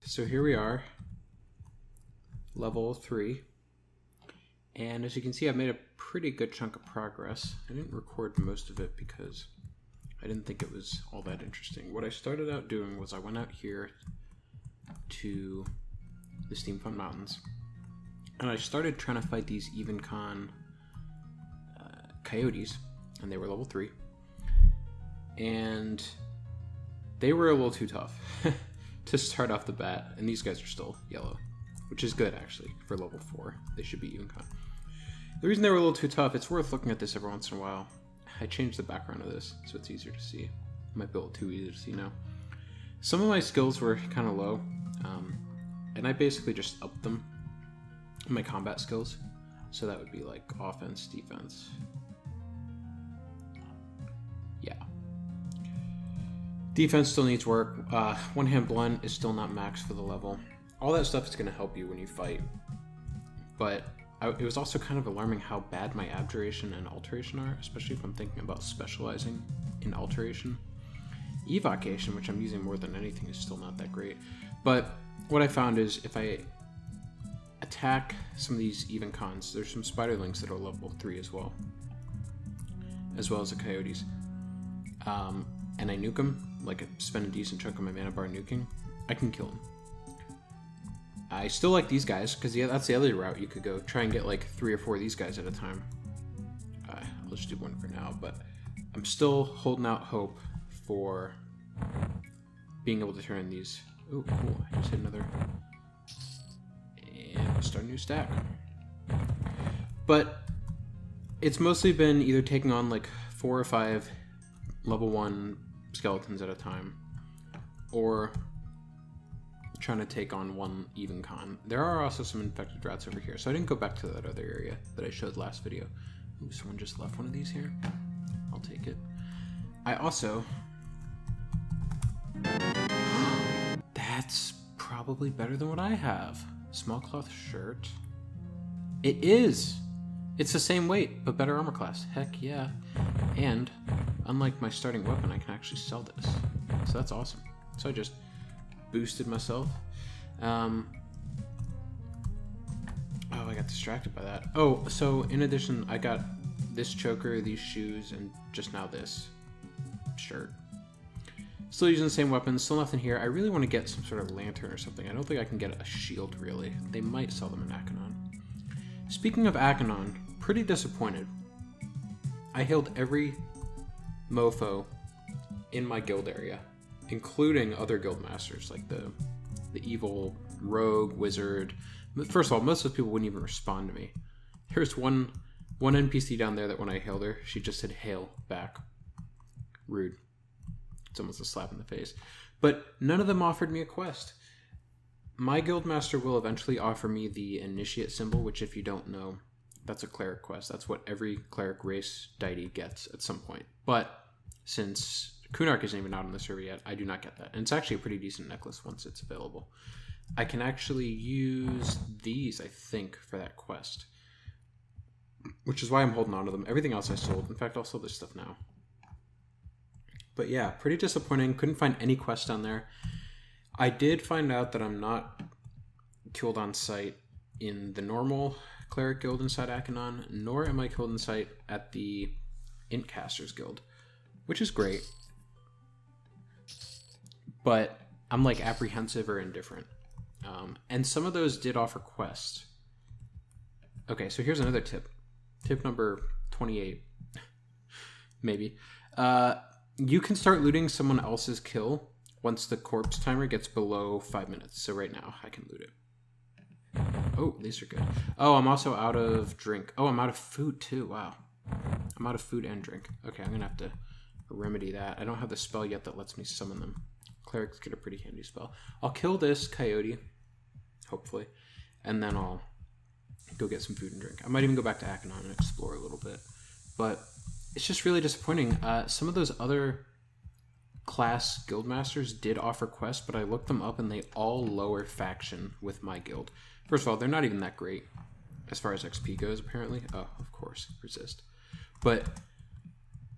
So here we are, level 3, and as you can see I've made a pretty good chunk of progress. I didn't record most of it because I didn't think it was all that interesting. What I started out doing was I went out here to the Steamfront Mountains, and I started trying to fight these Evencon coyotes, and they were level 3, and they were a little too tough to start off the bat, and these guys are still yellow, which is good actually for level 4. They should be Evencon. The reason they were a little too tough, it's worth looking at this every once in a while. I changed the background of this so it's easier to see. I might be a little too easy to see now. Some of my skills were kind of low, and I basically just upped them, my combat skills. So that would be like offense, defense. Yeah. Defense still needs work. One-hand blunt is still not max for the level. All that stuff is going to help you when you fight. But it was also kind of alarming how bad my abjuration and alteration are, especially if I'm thinking about specializing in alteration. Evocation, which I'm using more than anything, is still not that great. But what I found is if I attack some of these Evencons, there's some spiderlings that are level 3 as well as the coyotes. And I nuke them, like I spend a decent chunk of my mana bar nuking, I can kill them. I still like these guys, because that's the other route you could go. Try and get like 3 or 4 of these guys at a time. I'll just do one for now, but I'm still holding out hope for being able to turn these. Oh, cool. I just hit another. And we'll start a new stack. But it's mostly been either taking on like 4 or 5 level 1 skeletons at a time, or trying to take on one Evencon. There are also some infected rats over here, so I didn't go back to that other area that I showed last video. Ooh, someone just left one of these here. I'll take it. I also... That's probably better than what I have. Small cloth shirt. It is! It's the same weight, but better armor class. Heck yeah. And, unlike my starting weapon, I can actually sell this. So that's awesome. So I just boosted myself. Oh, I got distracted by that. Oh, so in addition, I got this choker, these shoes, and just now this shirt. Still using the same weapons, still nothing here. I really want to get some sort of lantern or something. I don't think I can get a shield, really. They might sell them in Ak'anon. Speaking of Ak'anon, pretty disappointed. I hailed every mofo in my guild area, including other guild masters, like the evil rogue, wizard. First of all, most of those people wouldn't even respond to me. There's one NPC down there that when I hailed her, she just said hail back. Rude. It's almost a slap in the face. But none of them offered me a quest. My guildmaster will eventually offer me the initiate symbol, which if you don't know, that's a cleric quest. That's what every cleric race deity gets at some point. But since Kunark isn't even out on the server yet, I do not get that. And it's actually a pretty decent necklace once it's available. I can actually use these, I think, for that quest, which is why I'm holding on to them. Everything else I sold. In fact, I'll sell this stuff now. But yeah, pretty disappointing. Couldn't find any quest down there. I did find out that I'm not killed on sight in the normal cleric guild inside Ak'anon, nor am I killed on sight at the Intcasters guild, which is great. But I'm like apprehensive or indifferent. And some of those did offer quests. Okay, so here's another tip. Tip number 28. Maybe. You can start looting someone else's kill once the corpse timer gets below 5 minutes. So right now, I can loot it. Oh, these are good. Oh, I'm also out of drink. Oh, I'm out of food too. Wow. I'm out of food and drink. Okay, I'm going to have to remedy that. I don't have the spell yet that lets me summon them. Clerics get a pretty handy spell. I'll kill this coyote, hopefully, and then I'll go get some food and drink. I might even go back to Ak'anon and explore a little bit. But it's just really disappointing. Some of those other class guildmasters did offer quests, but I looked them up and they all lower faction with my guild. First of all, they're not even that great as far as XP goes, apparently. Oh, of course, resist. But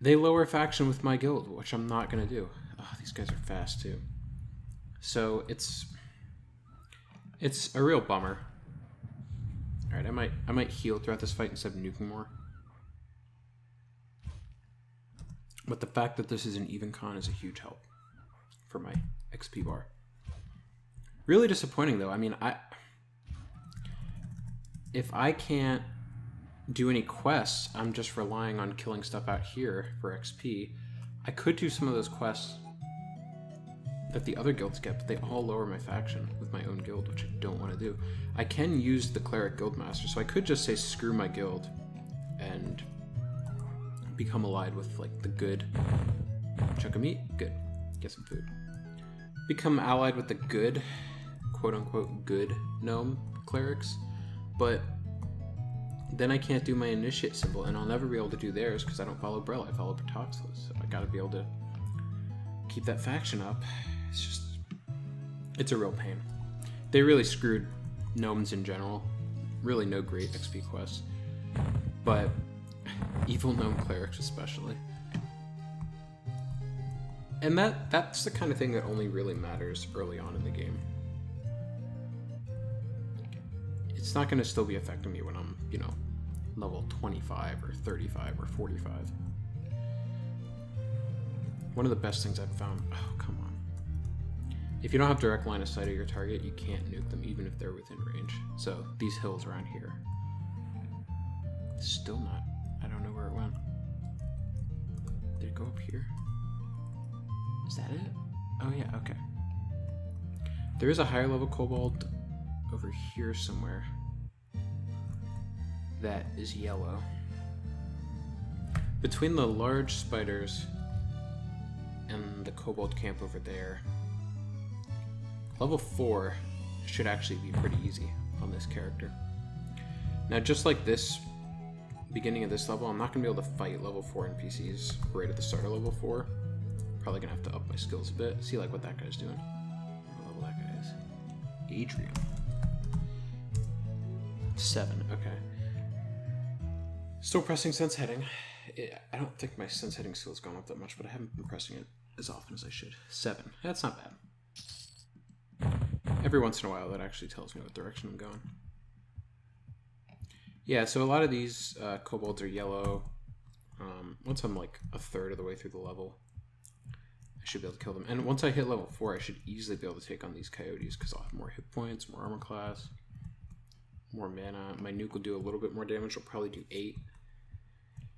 they lower faction with my guild, which I'm not going to do. Oh, these guys are fast, too. So it's It's a real bummer. Alright, I might heal throughout this fight instead of nuking more. But the fact that this is an even con is a huge help for my XP bar. Really disappointing though. I mean, if I can't do any quests, I'm just relying on killing stuff out here for XP. I could do some of those quests that the other guilds get, but they all lower my faction with my own guild, which I don't want to do. I can use the Cleric Guildmaster, so I could just say screw my guild and become allied with like the good chunk of meat. Good. Get some food. Become allied with the good, quote-unquote good gnome clerics, but then I can't do my initiate symbol, and I'll never be able to do theirs because I don't follow Brell, I follow Patoxlis, so I gotta be able to keep that faction up. It's a real pain. They really screwed gnomes in general. Really no great XP quests, but evil gnome clerics especially. And that's the kind of thing that only really matters early on in the game. It's not going to still be affecting me when I'm, you know, level 25 or 35 or 45. One of the best things I've found... Oh, come on. If you don't have direct line of sight of your target, you can't nuke them even if they're within range. So, these hills around here. Still not. I don't know where it went. Did it go up here? Is that it? Oh yeah, okay. There is a higher level kobold over here somewhere that is yellow. Between the large spiders and the kobold camp over there, level 4 should actually be pretty easy on this character. Now, just like this beginning of this level, I'm not going to be able to fight level 4 NPCs right at the start of level 4. Probably going to have to up my skills a bit. See like what that guy's doing. What level that guy is. Adrian. 7, okay. Still pressing sense heading. I don't think my sense heading skill's gone up that much, but I haven't been pressing it as often as I should. 7. That's not bad. Every once in a while that actually tells me what direction I'm going. Yeah, so a lot of these kobolds are yellow. Once I'm like a third of the way through the level, I should be able to kill them. And once I hit level 4, I should easily be able to take on these coyotes because I'll have more hit points, more armor class, more mana. My nuke will do a little bit more damage. It'll probably do 8.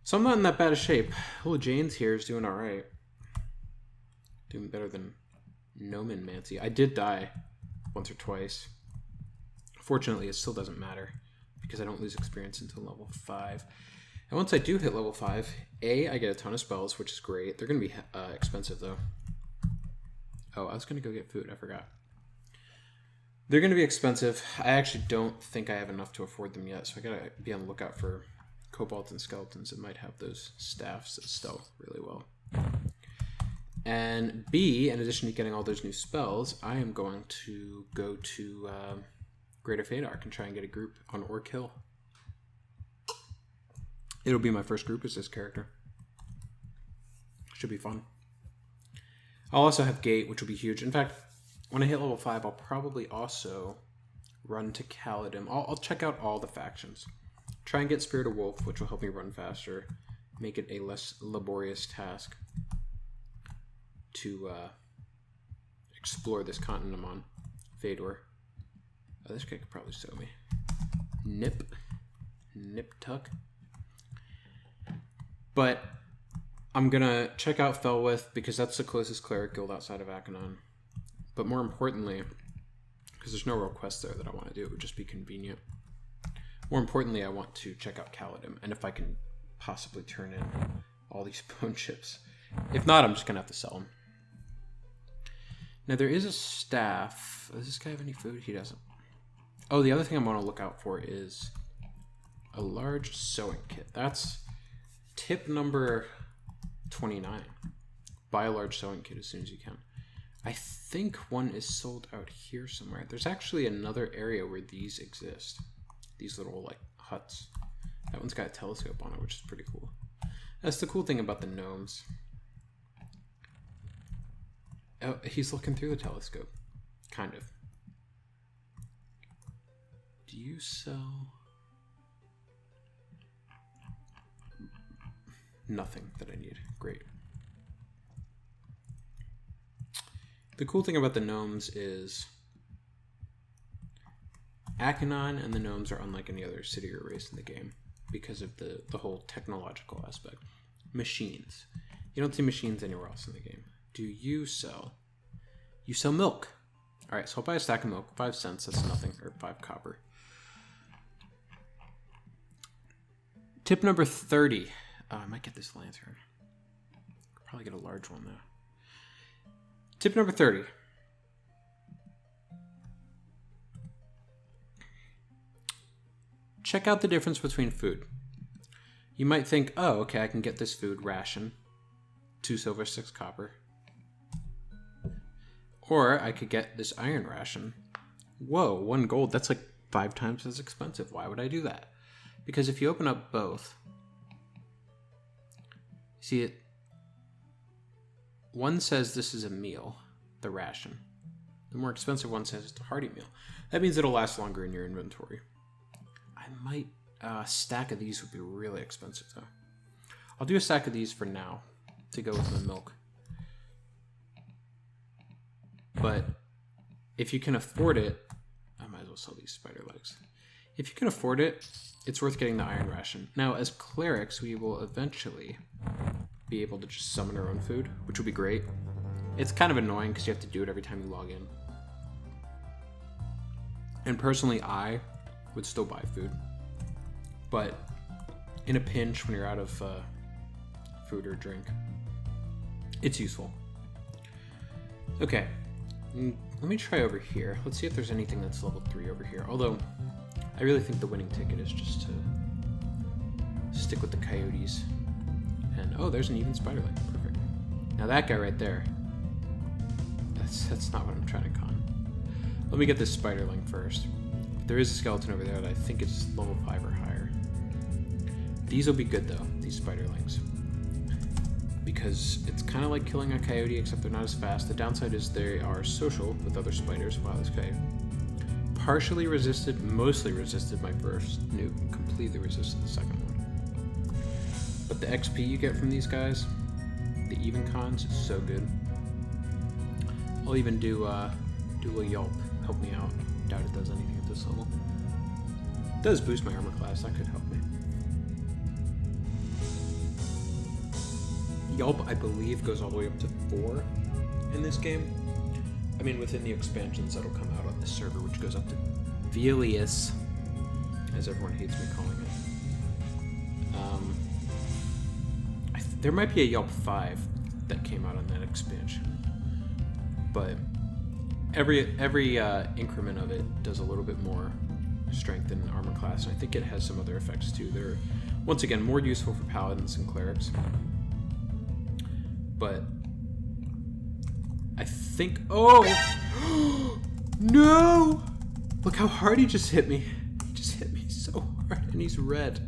So I'm not in that bad of shape. Oh, Jane's here is doing alright. Doing better than Noman Mancy. I did die once or twice. Fortunately, it still doesn't matter because I don't lose experience until level 5. And once I do hit level 5, I get a ton of spells, which is great. They're going to be expensive, though. Oh, I was going to go get food. I forgot. They're going to be expensive. I actually don't think I have enough to afford them yet, so I got to be on the lookout for kobolds and skeletons that might have those staffs that stealth really well. And B, in addition to getting all those new spells, I am going to go to Greater Fadark and try and get a group on Orc Hill. It'll be my first group as this character. Should be fun. I'll also have Gate, which will be huge. In fact, when I hit level 5, I'll probably also run to Kaladin. I'll check out all the factions. Try and get Spirit of Wolf, which will help me run faster. Make it a less laborious task to explore this continent I'm on. Fedor. Oh, this guy could probably sew me. Nip Tuck. But I'm gonna check out Felwith because that's the closest cleric guild outside of Ak'anon. But more importantly, because there's no real quest there that I want to do, it would just be convenient. More importantly, I want to check out Kaladin, and if I can possibly turn in all these bone chips. If not, I'm just gonna have to sell them. Now there is a staff. Does this guy have any food? He doesn't. Oh, the other thing I'm gonna look out for is a large sewing kit. That's tip number 29. Buy a large sewing kit as soon as you can. I think one is sold out here somewhere. There's actually another area where these exist. These little like huts. That one's got a telescope on it, which is pretty cool. That's the cool thing about the gnomes. Oh, he's looking through the telescope. Kind of. Do you sell? Nothing that I need. Great. The cool thing about the gnomes is Ak'anon and the gnomes are unlike any other city or race in the game because of the whole technological aspect. Machines. You don't see machines anywhere else in the game. Do you sell? You sell milk. All right, so I'll buy a stack of milk. 5 cents, that's nothing, or 5 copper. Tip number 30. I might get this lantern. Probably get a large one, though. Tip number 30. Check out the difference between food. You might think, oh, okay, I can get this food ration. 2 silver, 6 copper. Or I could get this iron ration. Whoa, 1 gold. That's like 5 times as expensive. Why would I do that? Because if you open up both, see it. One says this is a meal, the ration. The more expensive one says it's a hearty meal. That means it'll last longer in your inventory. I might, a stack of these would be really expensive though. I'll do a stack of these for now to go with my milk. But if you can afford it, I might as well sell these spider legs. If you can afford it, it's worth getting the iron ration. Now, as clerics, we will eventually be able to just summon our own food, which will be great. It's kind of annoying because you have to do it every time you log in. And personally, I would still buy food. But in a pinch, when you're out of food or drink, it's useful. Okay. Let me try over here. Let's see if there's anything that's level 3 over here. Although, I really think the winning ticket is just to stick with the coyotes. And, oh, there's an even spider leg. Perfect. Now that guy right there, that's not what I'm trying to con. Let me get this spiderling first. There is a skeleton over there that I think is level 5 or higher. These will be good, though, these spiderlings. Because it's kind of like killing a coyote, except they're not as fast. The downside is they are social with other spiders. Wow, this guy partially resisted, mostly resisted my first nuke, and completely resisted the second one. But the XP you get from these guys, the even cons, is so good. I'll even do a Yelp, help me out. Doubt it does anything at this level. It does boost my armor class, that could help me. Yelp, I believe, goes all the way up to 4 in this game. I mean, within the expansions that'll come out on this server, which goes up to Velius, as everyone hates me calling it. There might be a Yelp 5 that came out on that expansion, but every increment of it does a little bit more strength and armor class, and I think it has some other effects too. They're, once again, more useful for paladins and clerics. But I think, oh no! Look how hard he just hit me. He just hit me so hard, and he's red.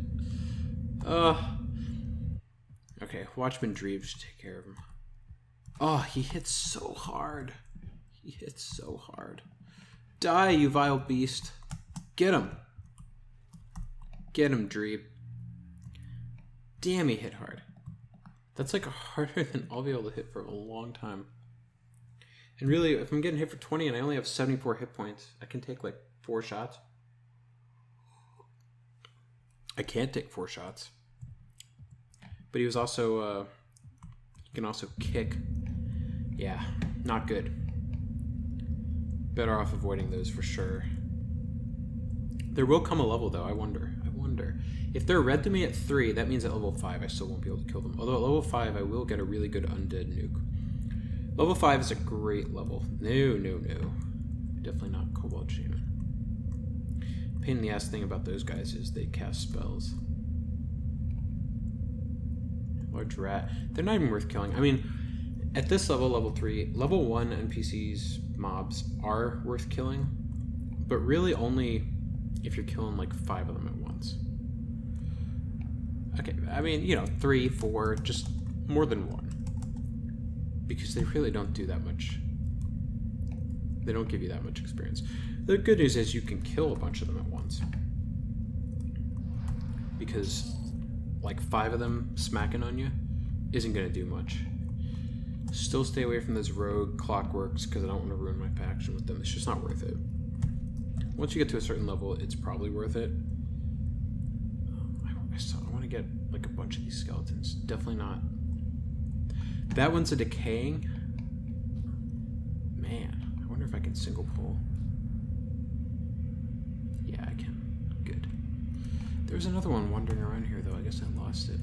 Okay, Watchman Dreeves should take care of him. Oh, he hits so hard. He hits so hard. Die, you vile beast. Get him. Get him, Dreeb. Damn, he hit hard. That's like harder than I'll be able to hit for a long time. And really, if I'm getting hit for 20 and I only have 74 hit points, I can take like 4 shots. I can't take 4 shots. But he was also, he can also kick. Yeah, not good. Better off avoiding those for sure. There will come a level though, I wonder. If they're red to me at 3, that means at level 5 I still won't be able to kill them. Although at level 5 I will get a really good undead nuke. Level 5 is a great level. No. Definitely not Cobalt Shaman. Pain in the ass thing about those guys is they cast spells. Large rat. They're not even worth killing. I mean, at this level, level 3, level 1 NPCs, mobs, are worth killing. But really only if you're killing like 5 of them at once. Okay, I mean, 3, 4, just more than 1. Because they really don't do that much. They don't give you that much experience. The good news is you can kill a bunch of them at once. Because, like, 5 of them smacking on you isn't going to do much. Still stay away from those rogue clockworks because I don't want to ruin my faction with them. It's just not worth it. Once you get to a certain level, it's probably worth it. I want to get, like, a bunch of these skeletons. Definitely not. That one's a decaying. Man, I wonder if I can single pull. Yeah, I can. Good. There's another one wandering around here, though. I guess I lost it.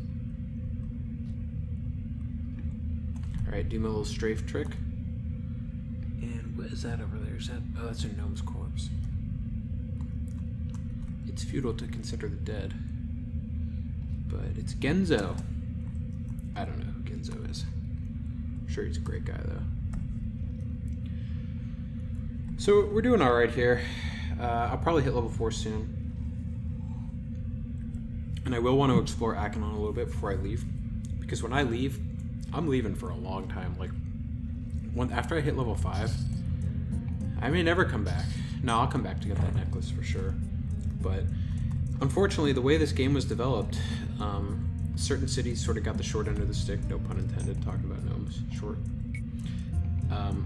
Alright, do my little strafe trick. And what is that over there? Is that... Oh, that's a gnome's corpse. It's futile to consider the dead. But it's Genzo. I don't know who Genzo is. I'm sure he's a great guy, though. So we're doing alright here. I'll probably hit level 4 soon. And I will want to explore Ak'anon a little bit before I leave. Because when I leave, I'm leaving for a long time. Like, after I hit level 5, I may never come back. No, I'll come back to get that necklace for sure. But unfortunately, the way this game was developed, certain cities sort of got the short end of the stick, no pun intended, talking about gnomes, short.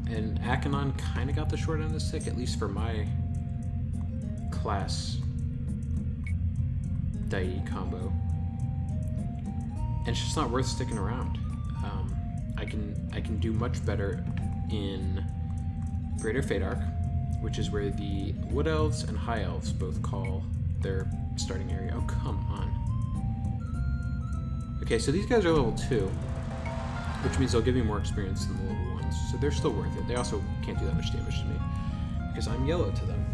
And Ak'anon kind of got the short end of the stick, at least for my class Dai combo. And it's just not worth sticking around. I can do much better in Greater Fadark, which is where the Wood Elves and High Elves both call their starting area. Oh, come on. Okay, so these guys are level 2, which means they'll give me more experience than the level 1s, so they're still worth it. They also can't do that much damage to me, because I'm yellow to them.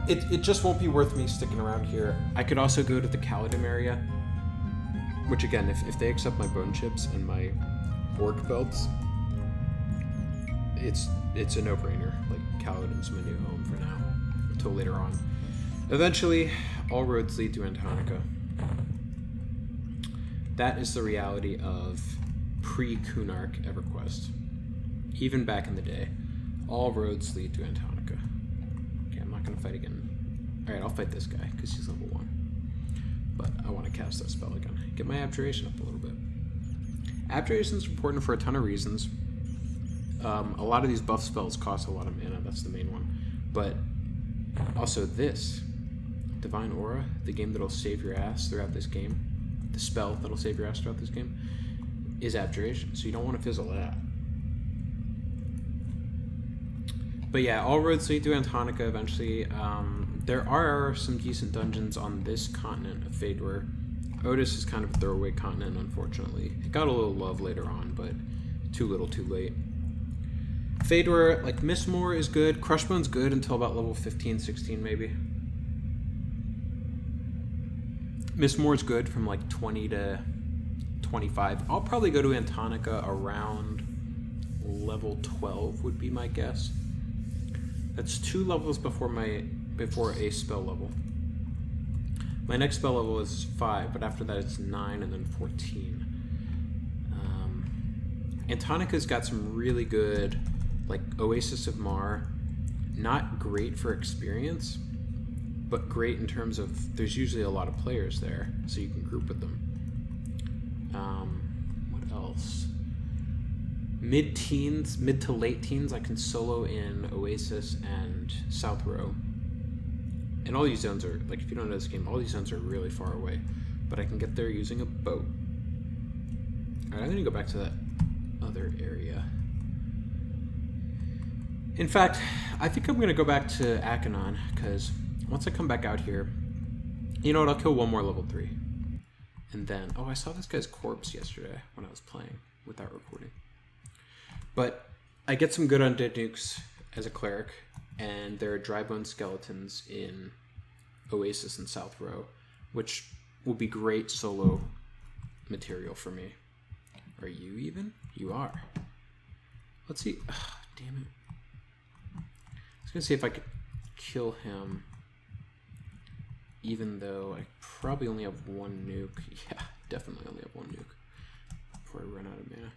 It just won't be worth me sticking around here. I could also go to the Caladim area, which again, if they accept my bone chips and my orc belts, it's a no-brainer. Like, Caladim's my new home for now, until later on. Eventually, all roads lead to Antonica. That is the reality of pre-Kunark EverQuest. Even back in the day, all roads lead to Antonica. Okay, I'm not going to fight again. Alright, I'll fight this guy, because he's level 1. But I want to cast that spell again. Get my Abjuration up a little bit. Abjuration is important for a ton of reasons. A lot of these buff spells cost a lot of mana, that's the main one. But also this, Divine Aura, the game that'll save your ass throughout this game, the spell that'll save your ass throughout this game, is Abjuration, so you don't want to fizzle that. But yeah, all roads lead to Antonica eventually. There are some decent dungeons on this continent of Fador. Otis is kind of a throwaway continent, unfortunately. It got a little love later on, but too little too late. Fador, like, Mistmoore is good. Crushbone's good until about level 15, 16 maybe. Mistmoore's good from like 20 to 25. I'll probably go to Antonica around level 12 would be my guess. That's 2 levels before a spell level. My next spell level is 5, but after that it's 9 and then 14. Antonica's got some really good, like, Oasis of Mar. Not great for experience, but great in terms of there's usually a lot of players there, so you can group with them. What else? Mid to late teens, I can solo in Oasis and South Row. And all these zones are, like, if you don't know this game, all these zones are really far away. But I can get there using a boat. Alright, I'm going to go back to that other area. In fact, I think I'm going to go back to Ak'anon, because once I come back out here, you know what, I'll kill one more level 3. And then, oh, I saw this guy's corpse yesterday when I was playing without recording. But I get some good undead nukes as a cleric, and there are dry bone skeletons in Oasis and South Row, which will be great solo material for me. Are you even? You are. Let's see. Oh, damn it. I was going to see if I could kill him, even though I probably only have 1 nuke. Yeah, definitely only have 1 nuke before I run out of mana.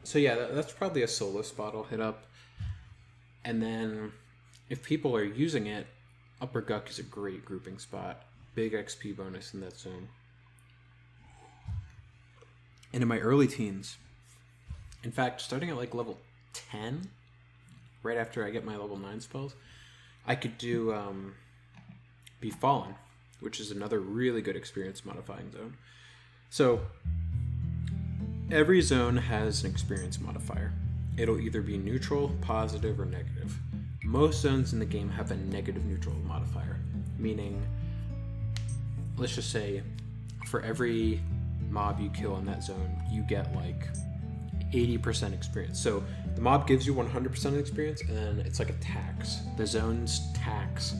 So yeah, that's probably a solo spot I'll hit up. And then if people are using it, Upper Guck is a great grouping spot. Big XP bonus in that zone. And in my early teens, in fact, starting at like level 10, right after I get my level 9 spells, I could do Befallen, which is another really good experience modifying zone. So every zone has an experience modifier. It'll either be neutral, positive, or negative. Most zones in the game have a negative neutral modifier, meaning, let's just say, for every mob you kill in that zone, you get like 80% experience. So the mob gives you 100% experience, and then it's like a tax. The zone's tax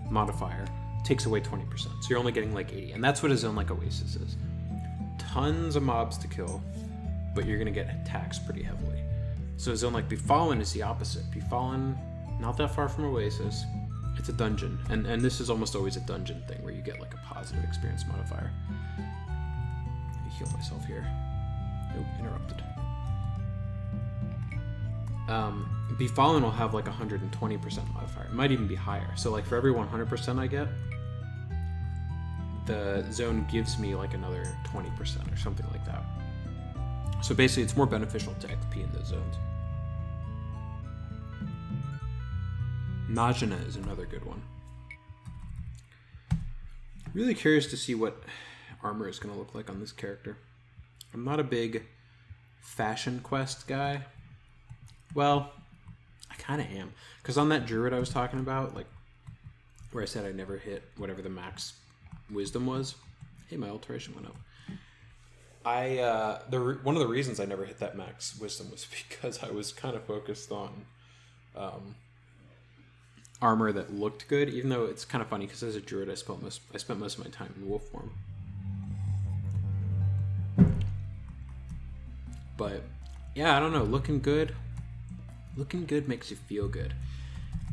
modifier takes away 20%. So you're only getting like 80. And that's what a zone like Oasis is. Tons of mobs to kill, but you're going to get taxed pretty heavily. So a zone like Befallen is the opposite. Befallen, not that far from Oasis. It's a dungeon. And this is almost always a dungeon thing where you get like a positive experience modifier. Let me heal myself here. Nope, interrupted. Befallen will have like 120% modifier. It might even be higher. So like for every 100% I get, the zone gives me like another 20% or something like that. So basically it's more beneficial to XP in those zones. Najina is another good one. Really curious to see what armor is going to look like on this character. I'm not a big fashion quest guy. Well, I kind of am. Because on that druid I was talking about, like, where I said I never hit whatever the max wisdom was. Hey, my alteration went up. One of the reasons I never hit that max wisdom was because I was kind of focused on armor that looked good, even though it's kind of funny because as a druid I spent most of my time in wolf form. But yeah, I don't know, looking good makes you feel good.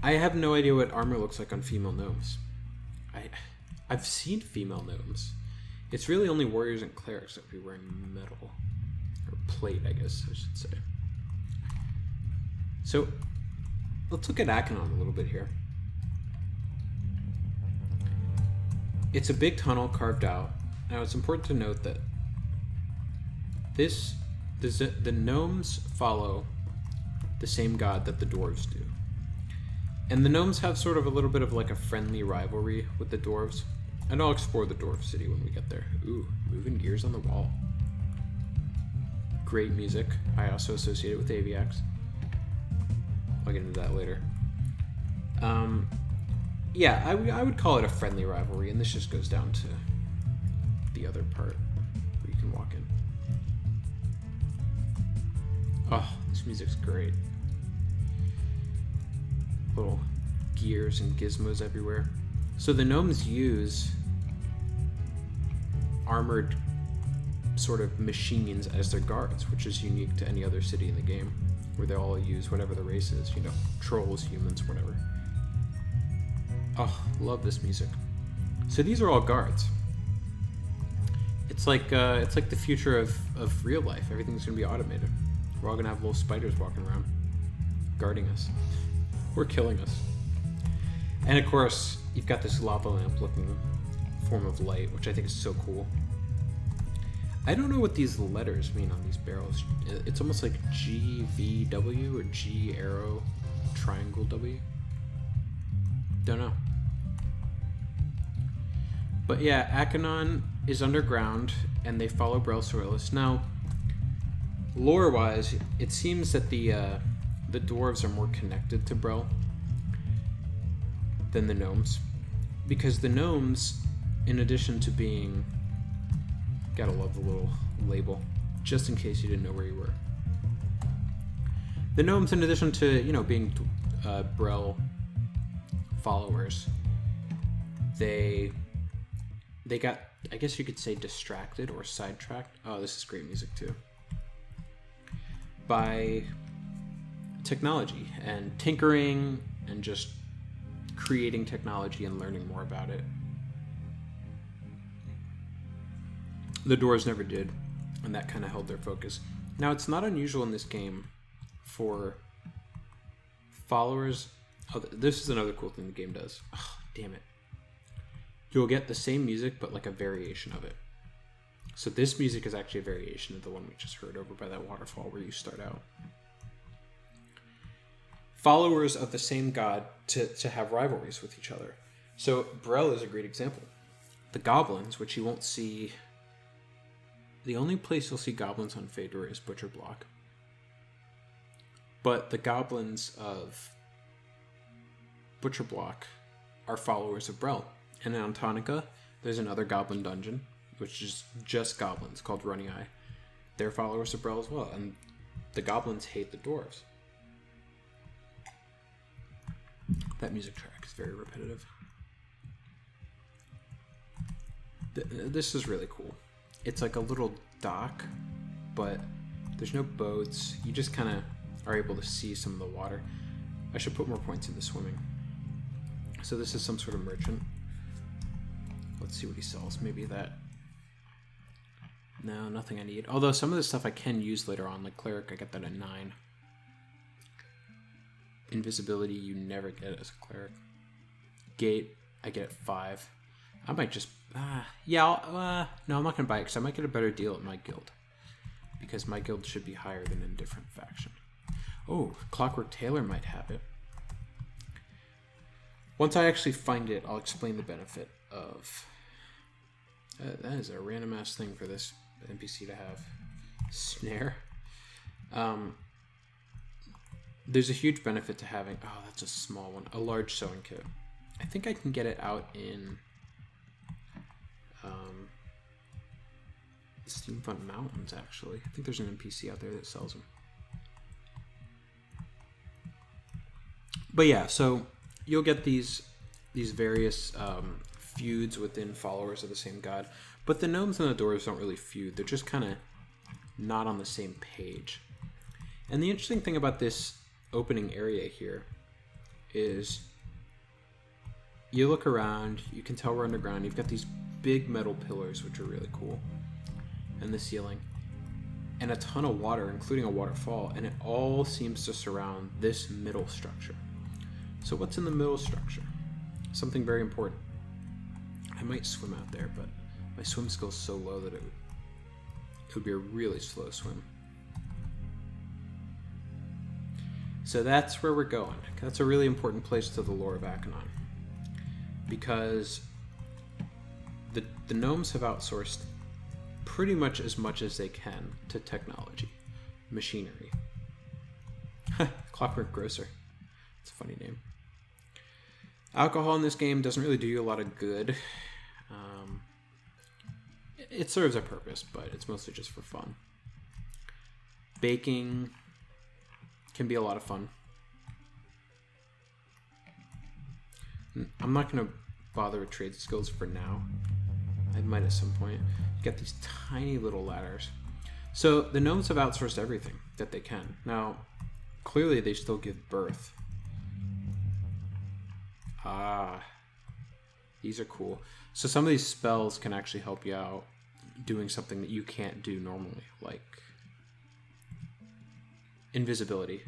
I have no idea what armor looks like on female gnomes. I've seen female gnomes. It's really only warriors and clerics that will be wearing metal. Or plate, I guess I should say. So, let's look at Ak'anon a little bit here. It's a big tunnel carved out. Now, it's important to note that the gnomes follow the same god that the dwarves do. And the gnomes have sort of a little bit of like a friendly rivalry with the dwarves. And I'll explore the dwarf city when we get there. Ooh, moving gears on the wall. Great music. I also associate it with AVX. I'll get into that later. Yeah, I would call it a friendly rivalry, and this just goes down to the other part where you can walk in. Oh, this music's great. Little gears and gizmos everywhere. So the gnomes use armored sort of machines as their guards, which is unique to any other city in the game, where they all use whatever the race is, you know, trolls, humans, whatever. Oh, love this music. So these are all guards. It's like the future of real life. Everything's gonna be automated. We're all gonna have little spiders walking around, guarding us, or killing us. And of course, you've got this lava lamp looking form of light, which I think is so cool. I don't know what these letters mean on these barrels. It's almost like GVW or G arrow triangle W. Don't know. But yeah, Ak'anon is underground and they follow Brel Sorellis. Now, lore-wise, it seems that the dwarves are more connected to Brel than the gnomes, because the gnomes, in addition to being, gotta love the little label, just in case you didn't know where you were. The gnomes, in addition to, you know, being Brel followers, they got, I guess you could say, distracted or sidetracked. Oh, this is great music too. By technology and tinkering and just creating technology and learning more about it. The dwarves never did, and that kind of held their focus. Now, it's not unusual in this game for followers... Oh, this is another cool thing the game does. Oh, damn it. You'll get the same music, but like a variation of it. So this music is actually a variation of the one we just heard over by that waterfall where you start out. Followers of the same god to have rivalries with each other. So Brel is a great example. The goblins, which you won't see... The only place you'll see goblins on Fedor is Butcher Block. But the goblins of Butcher Block are followers of Brel. And in Antonica, there's another goblin dungeon, which is just goblins, called Runny Eye. They're followers of Brel as well, and the goblins hate the dwarves. That music track is very repetitive. This is really cool. It's like a little dock, but there's no boats. You just kind of are able to see some of the water. I should put more points into swimming. So this is some sort of merchant. Let's see what he sells. Maybe that. No, nothing I need. Although some of this stuff I can use later on, like Cleric, I get that at 9. Invisibility, you never get as a Cleric. Gate, I get at 5. I might just... no, I'm not going to buy it because I might get a better deal at my guild. Because my guild should be higher than a different faction. Oh, Clockwork Tailor might have it. Once I actually find it, I'll explain the benefit of... that is a random-ass thing for this NPC to have. Snare. There's a huge benefit to having... Oh, that's a small one. A large sewing kit. I think I can get it out in... Steamfront Mountains, actually. I think there's an NPC out there that sells them. But yeah, so you'll get these various feuds within followers of the same god. But the gnomes and the dwarves don't really feud. They're just kind of not on the same page. And the interesting thing about this opening area here is you look around, you can tell we're underground. You've got these big metal pillars, which are really cool, and the ceiling, and a ton of water, including a waterfall, and it all seems to surround this middle structure. So what's in the middle structure? Something very important. I might swim out there, but my swim skill's so low that it would be a really slow swim. So that's where we're going. That's a really important place to the lore of Ak'anon, because the gnomes have outsourced pretty much as they can to technology, machinery. Clockwork Grocer. It's a funny name. Alcohol in this game doesn't really do you a lot of good. It serves a purpose, but it's mostly just for fun. Baking can be a lot of fun. I'm not going to bother with trade skills for now. I might at some point. Get these tiny little ladders. So the gnomes have outsourced everything that they can. Now, clearly they still give birth. These are cool. So some of these spells can actually help you out doing something that you can't do normally, like invisibility.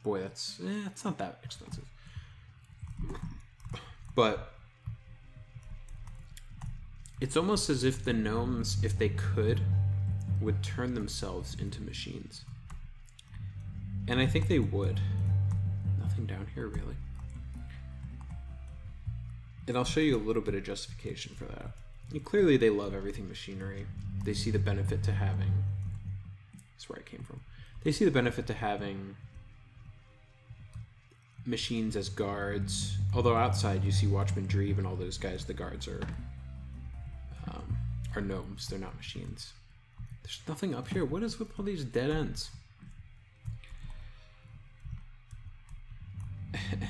Boy, it's not that expensive. But it's almost as if the gnomes, if they could, would turn themselves into machines. And I think they would. Nothing down here, really. And I'll show you a little bit of justification for that. And clearly they love everything machinery. They see the benefit to having... That's where I came from. They see the benefit to having machines as guards. Although outside you see Watchman Dreve and all those guys, the guards are gnomes. They're not machines. There's nothing up here. What is with all these dead ends?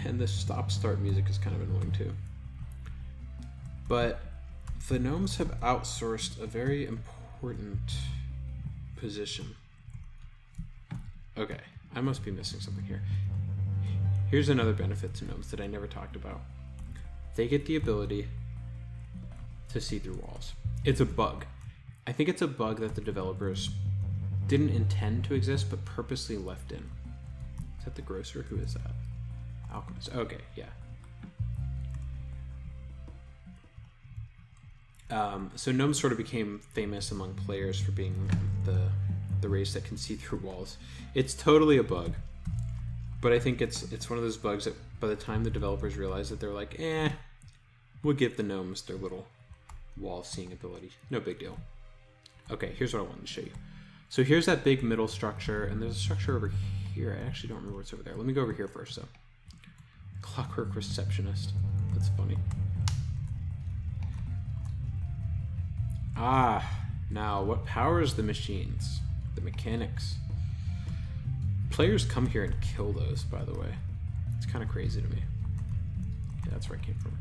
And the stop-start music is kind of annoying too. But the gnomes have outsourced a very important position. Okay, I must be missing something here. Here's another benefit to gnomes that I never talked about. They get the ability to see through walls. It's a bug. I think it's a bug that the developers didn't intend to exist, but purposely left in. Is that the grocer? Who is that? Alchemist. Okay, yeah. So gnomes sort of became famous among players for being the race that can see through walls. It's totally a bug, but I think it's one of those bugs that by the time the developers realized that, they're like, we'll give the gnomes their little wall seeing ability. No big deal. Okay, here's what I wanted to show you. So here's that big middle structure, and there's a structure over here. I actually don't remember what's over there. Let me go over here first, though. Clockwork receptionist. That's funny. Now what powers the machines? The mechanics. Players come here and kill those, by the way. It's kind of crazy to me. Yeah, that's where I came from.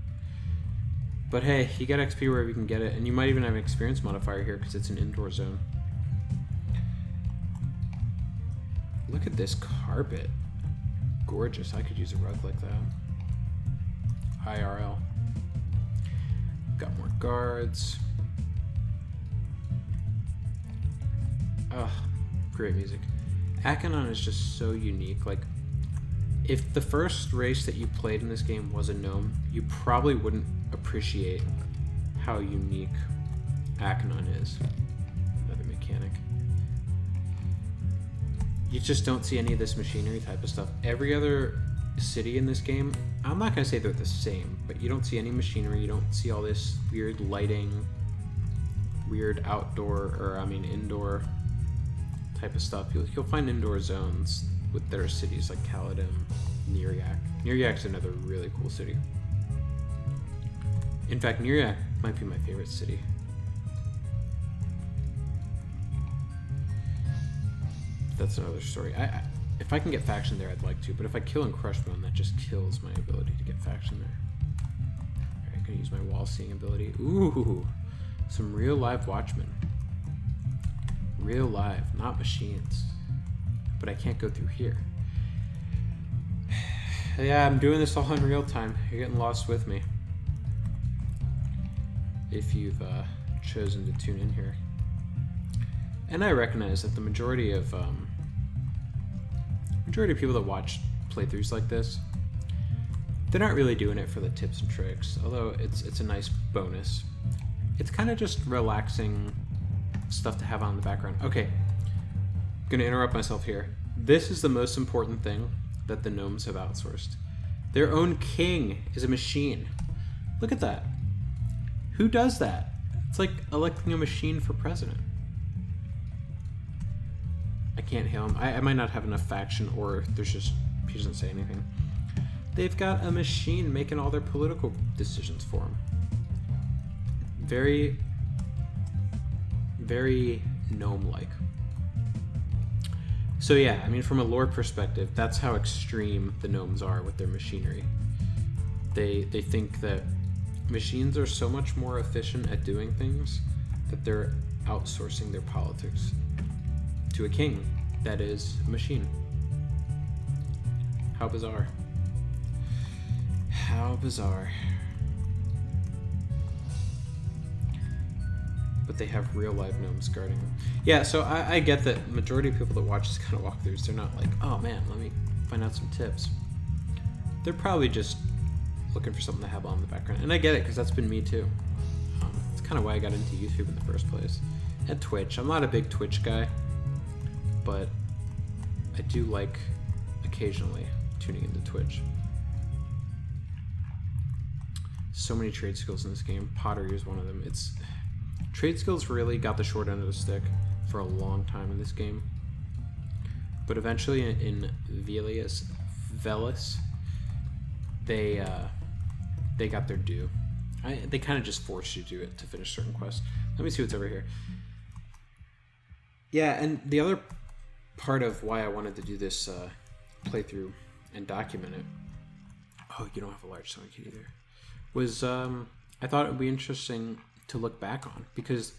But hey, you get XP wherever you can get it, and you might even have an experience modifier here because it's an indoor zone. Look at this carpet. Gorgeous. I could use a rug like that. IRL. Got more guards. Oh, great music. Ak'anon is just so unique. Like, if the first race that you played in this game was a gnome, you probably wouldn't appreciate how unique Ak'anon is. Another mechanic. You just don't see any of this machinery type of stuff. Every other city in this game, I'm not going to say they're the same, but you don't see any machinery. You don't see all this weird lighting, weird indoor type of stuff. You'll find indoor zones with their cities like Kaladin, Neriak. Neriak's another really cool city. In fact, Neriak might be my favorite city. That's another story. If I can get faction there, I'd like to, but if I kill and crush one, that just kills my ability to get faction there. Alright, I'm gonna use my wall seeing ability. Ooh, some real live watchmen. Real live, not machines. But I can't go through here. Yeah, I'm doing this all in real time. You're getting lost with me. If you've chosen to tune in here. And I recognize that the majority of people that watch playthroughs like this, they're not really doing it for the tips and tricks, although it's a nice bonus. It's kind of just relaxing stuff to have on in the background. Okay, I'm gonna interrupt myself here. This is the most important thing that the gnomes have outsourced. Their own king is a machine. Look at that. Who does that? It's like electing a machine for president. I can't hail him. I might not have enough faction, or there's just, he doesn't say anything. They've got a machine making all their political decisions for them. Very, very gnome-like. So yeah, I mean, from a lore perspective, that's how extreme the gnomes are with their machinery. They think that machines are so much more efficient at doing things that they're outsourcing their politics to a king that is a machine. How bizarre. How bizarre. But they have real live gnomes guarding them. Yeah, so I get that majority of people that watch this kind of walkthroughs, they're not like, oh man, let me find out some tips. They're probably just looking for something to have on in the background. And I get it, because that's been me too. It's kind of why I got into YouTube in the first place. And Twitch. I'm not a big Twitch guy, but I do like occasionally tuning into Twitch. So many trade skills in this game. Pottery is one of them. Trade skills really got the short end of the stick for a long time in this game. But eventually in Velis, they got their due. They kind of just forced you to do it to finish certain quests. Let me see what's over here. Yeah, and the other part of why I wanted to do this playthrough and document it, oh, you don't have a large sonic key either, was I thought it would be interesting to look back on, because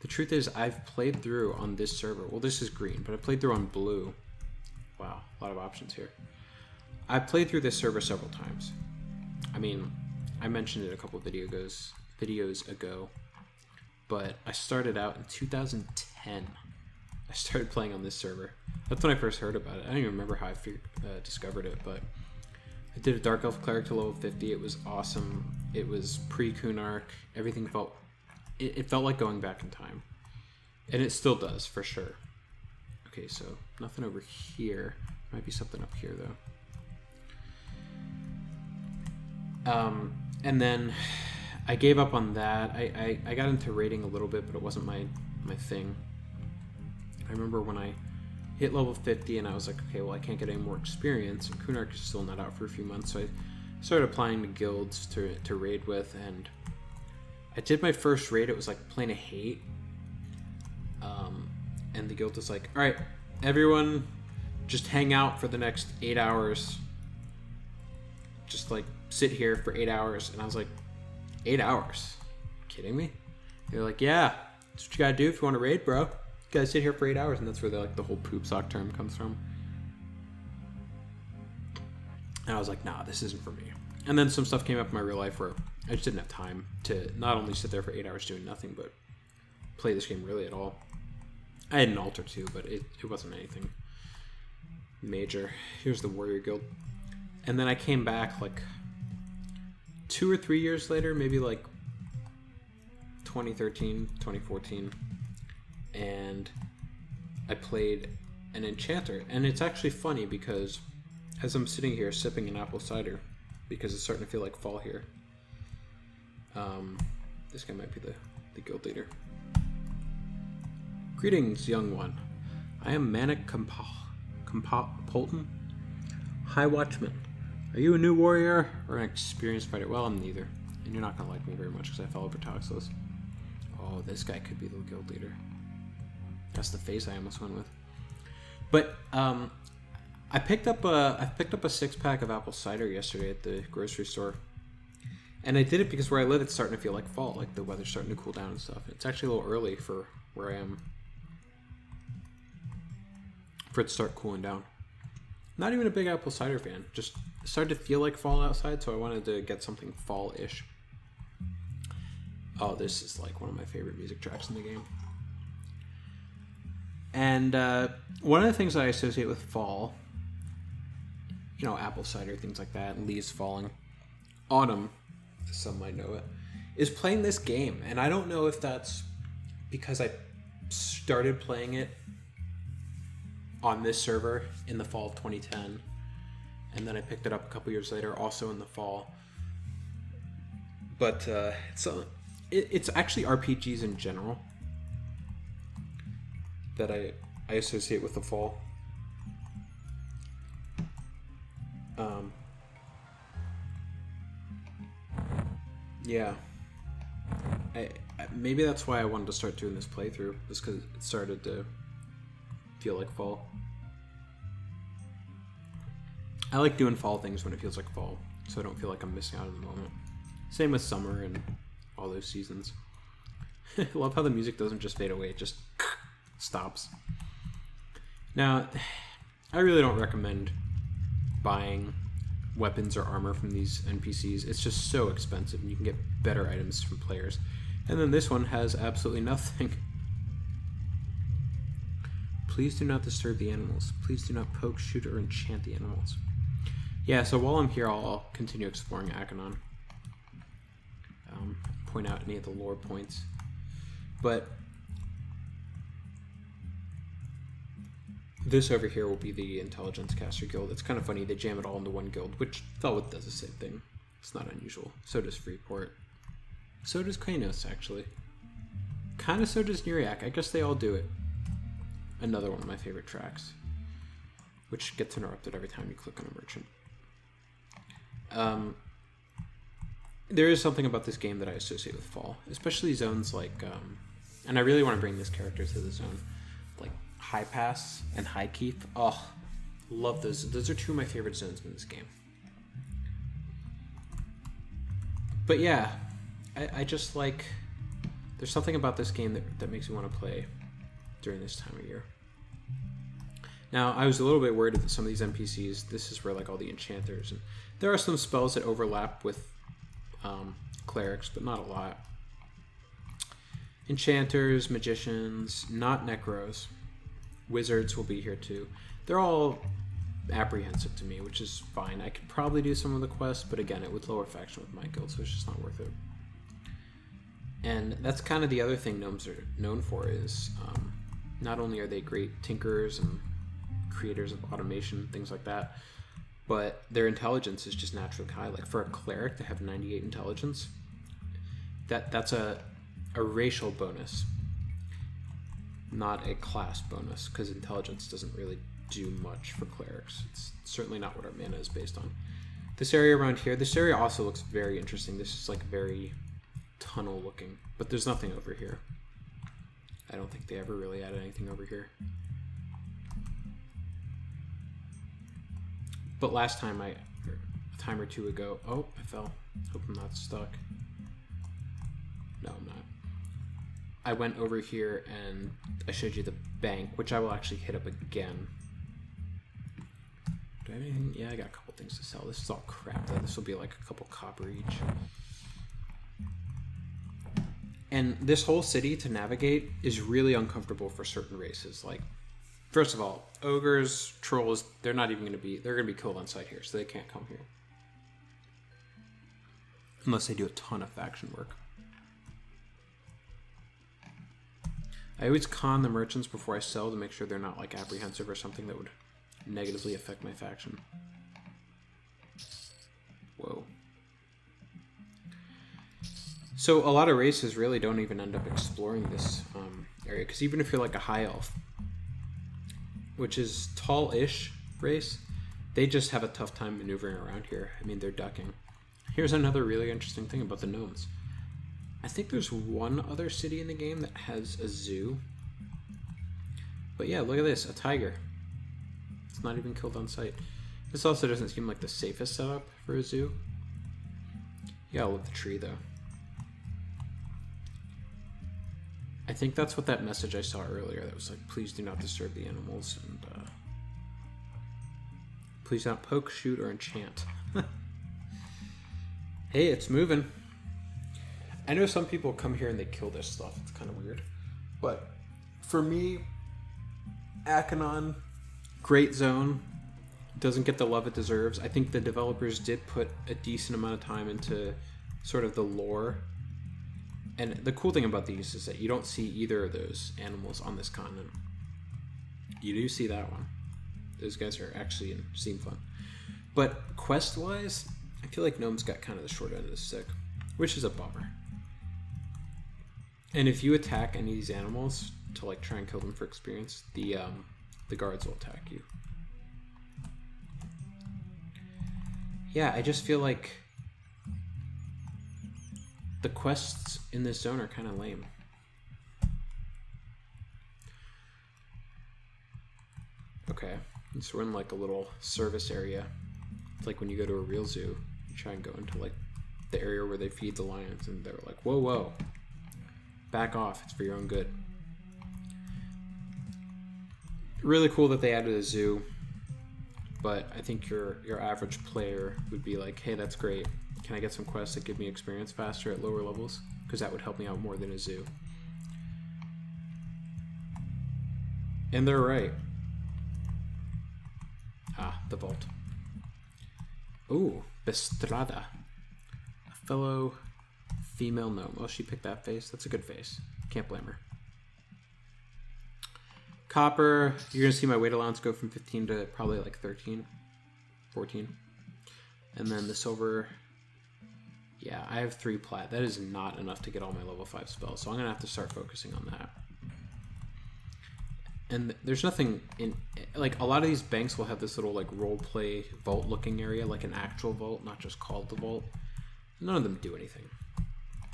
the truth is I've played through on this server. Well, this is green, but I played through on blue. Wow, a lot of options here. I played through this server several times. I mean, I mentioned it a couple of videos ago, but I started out in 2010. I started playing on this server. That's when I first heard about it. I don't even remember how I discovered it, but I did a Dark Elf Cleric to level 50. It was awesome. It was pre-Kunark. Everything felt... It felt like going back in time. And it still does, for sure. Okay, so nothing over here. Might be something up here, though. And then I gave up on that. I got into raiding a little bit, but it wasn't my thing. I remember when I hit level 50 and I was like, okay, well, I can't get any more experience. And Kunark is still not out for a few months, so I started applying to guilds to raid with, and I did my first raid. It was like Plane of Hate. And the guild was like, all right, everyone just hang out for the next 8 hours. Just like sit here for 8 hours. And I was like, 8 hours? Kidding me? They're like, yeah, that's what you gotta do if you want to raid, bro. You gotta sit here for 8 hours. And that's where the whole poop sock term comes from. And I was like, nah, this isn't for me. And then some stuff came up in my real life where I just didn't have time to not only sit there for 8 hours doing nothing, but play this game really at all. I had an altar too, but it wasn't anything major. Here's the Warrior Guild. And then I came back like 2 or 3 years later, maybe like 2013, 2014, and I played an enchanter. And it's actually funny because as I'm sitting here sipping an apple cider, because it's starting to feel like fall here, this guy might be the guild leader. Greetings, young one. I am Manic Polton, High Watchman. Are you a new warrior or an experienced fighter? Well, I'm neither. And you're not going to like me very much because I fell over Toxos. Oh, this guy could be the guild leader. That's the face I almost went with. But I picked up a 6-pack of apple cider yesterday at the grocery store. And I did it because where I live, it's starting to feel like fall. Like the weather's starting to cool down and stuff. It's actually a little early for where I am. For it to start cooling down. Not even a big apple cider fan. Just started to feel like fall outside, so I wanted to get something fall-ish. Oh, this is like one of my favorite music tracks in the game. And one of the things that I associate with fall, you know, apple cider, things like that, leaves falling, autumn, as some might know it, is playing this game. And I don't know if that's because I started playing it on this server in the fall of 2010, and then I picked it up a couple years later, also in the fall. But it's actually RPGs in general that I associate with the fall. Yeah. Maybe that's why I wanted to start doing this playthrough, just because it started to feel like fall. I like doing fall things when it feels like fall, so I don't feel like I'm missing out on the moment. Same with summer and all those seasons. I love how the music doesn't just fade away, it just stops. Now, I really don't recommend buying weapons or armor from these NPCs. It's just so expensive, and you can get better items from players. And then this one has absolutely nothing. Please do not disturb the animals. Please do not poke, shoot, or enchant the animals. Yeah, so while I'm here, I'll continue exploring Ak'anon. Point out any of the lore points. But this over here will be the Intelligence Caster Guild. It's kind of funny, they jam it all into one guild, which Felwood does the same thing. It's not unusual. So does Freeport. So does Kainos, actually. Kind of so does Nuriak. I guess they all do it. Another one of my favorite tracks, which gets interrupted every time you click on a merchant. There is something about this game that I associate with fall, especially zones like, and I really want to bring this character to the zone, like High Pass and High Keep. Oh, love those. Those are two of my favorite zones in this game. But yeah, I just like, there's something about this game that makes me want to play during this time of year. Now, I was a little bit worried that some of these NPCs, this is where like all the enchanters, and there are some spells that overlap with clerics, but not a lot. Enchanters, magicians, not necros. Wizards will be here too. They're all apprehensive to me, which is fine. I could probably do some of the quests, but again, it would lower faction with my guild, so it's just not worth it. And that's kind of the other thing gnomes are known for is not only are they great tinkerers and creators of automation, things like that, but their intelligence is just naturally high. Like for a cleric to have 98 intelligence, that's a racial bonus, not a class bonus, because intelligence doesn't really do much for clerics. It's certainly not what our mana is based on. This area around here, this area also looks very interesting. This is like very tunnel looking, but there's nothing over here. I don't think they ever really added anything over here. But last time a time or two ago, oh, I fell. Hope I'm not stuck. No, I'm not. I went over here and I showed you the bank, which I will actually hit up again. Do I have anything? Yeah, I got a couple things to sell. This is all crap though. This will be like a couple copper each. And this whole city to navigate is really uncomfortable for certain races. Like, first of all, ogres, trolls, they're not even going to be, they're going to be killed on sight here, so they can't come here. Unless they do a ton of faction work. I always con the merchants before I sell to make sure they're not like apprehensive or something that would negatively affect my faction. Whoa. So a lot of races really don't even end up exploring this area, because even if you're like a high elf, which is tall-ish race, they just have a tough time maneuvering around here. I mean, they're ducking. Here's another really interesting thing about the gnomes. I think there's one other city in the game that has a zoo. But yeah, look at this, a tiger. It's not even killed on sight. This also doesn't seem like the safest setup for a zoo. Yeah, I love the tree though. I think that's what that message I saw earlier that was like, please do not disturb the animals, and please don't poke, shoot, or enchant. Hey, it's moving. I know some people come here and they kill this stuff. It's kind of weird. But for me, Ak'anon, great zone. Doesn't get the love it deserves. I think the developers did put a decent amount of time into sort of the lore. And the cool thing about these is that you don't see either of those animals on this continent. You do see that one. Those guys are actually seem fun. But quest-wise, I feel like Gnomes got kind of the short end of the stick, which is a bummer. And if you attack any of these animals to like try and kill them for experience, the guards will attack you. Yeah, I just feel like the quests in this zone are kind of lame. Okay, so we're in like a little service area. It's like when you go to a real zoo, you try and go into like the area where they feed the lions, and they're like, whoa, whoa, back off, it's for your own good. Really cool that they added a zoo, but I think your average player would be like, hey, that's great. Can I get some quests that give me experience faster at lower levels? Because that would help me out more than a zoo. And they're right. Ah, the vault. Ooh, Bestrada. A fellow female gnome. Oh, she picked that face. That's a good face. Can't blame her. Copper. You're going to see my weight allowance go from 15 to probably like 13, 14. And then the silver... Yeah, I have 3 plat. That is not enough to get all my level 5 spells, so I'm going to have to start focusing on that. And there's nothing in... Like, a lot of these banks will have this little, like, roleplay vault-looking area, like an actual vault, not just called the vault. None of them do anything.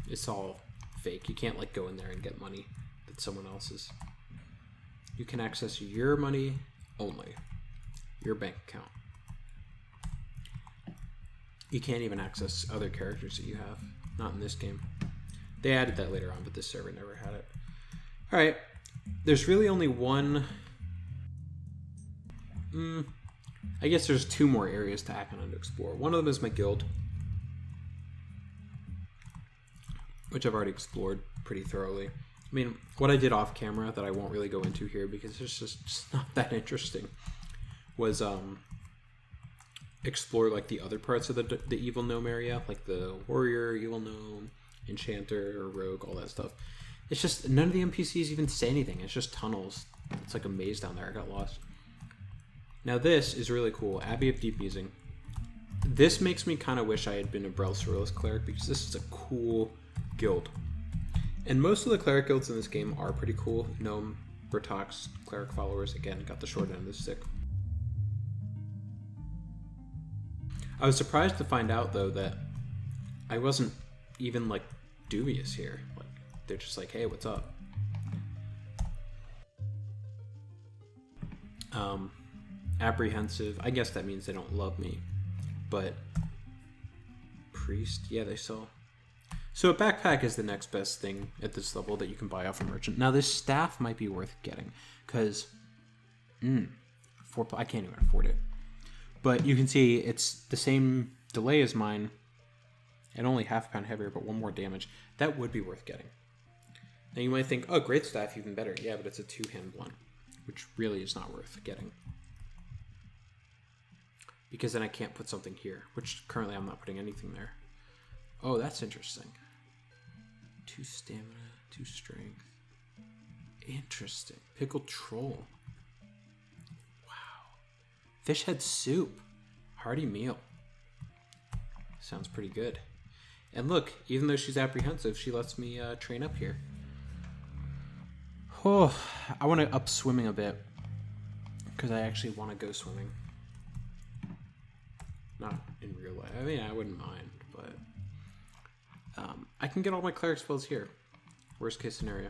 It's all fake. You can't, like, go in there and get money that's someone else's. You can access your money only. Your bank account. You can't even access other characters that you have. Not in this game. They added that later on, but this server never had it. Alright. There's really only one... I guess there's 2 more areas to Ak'anon to explore. One of them is my guild, which I've already explored pretty thoroughly. I mean, what I did off camera that I won't really go into here because it's just not that interesting was explore like the other parts of the evil gnome area, like the warrior, evil gnome, enchanter, or rogue, all that stuff. It's just none of the NPCs even say anything. It's just tunnels. It's like a maze down there. I got lost. Now this is really cool. Abbey of Deep Musing. This makes me kind of wish I had been a Brel Ceruleus cleric because this is a cool guild. And most of the cleric guilds in this game are pretty cool. Gnome, Bertox, cleric followers, again, got the short end of the stick. I was surprised to find out, though, that I wasn't even, like, dubious here. Like, they're just like, hey, what's up? Apprehensive. I guess that means they don't love me. But priest, yeah, they sell. So a backpack is the next best thing at this level that you can buy off a merchant. Now this staff might be worth getting because I can't even afford it. But you can see it's the same delay as mine and only half a pound heavier, but 1 more damage. That would be worth getting. Now you might think, oh, great staff, even better. Yeah, but it's a 2-hand blunt, which really is not worth getting. Because then I can't put something here, which currently I'm not putting anything there. Oh, that's interesting. 2 stamina, 2 strength. Interesting. Pickled troll. Wow. Fish head soup. Hearty meal. Sounds pretty good. And look, even though she's apprehensive, she lets me train up here. Oh, I want to up swimming a bit. Because I actually want to go swimming. Not in real life. I mean, I wouldn't mind, but I can get all my cleric spells here. Worst case scenario.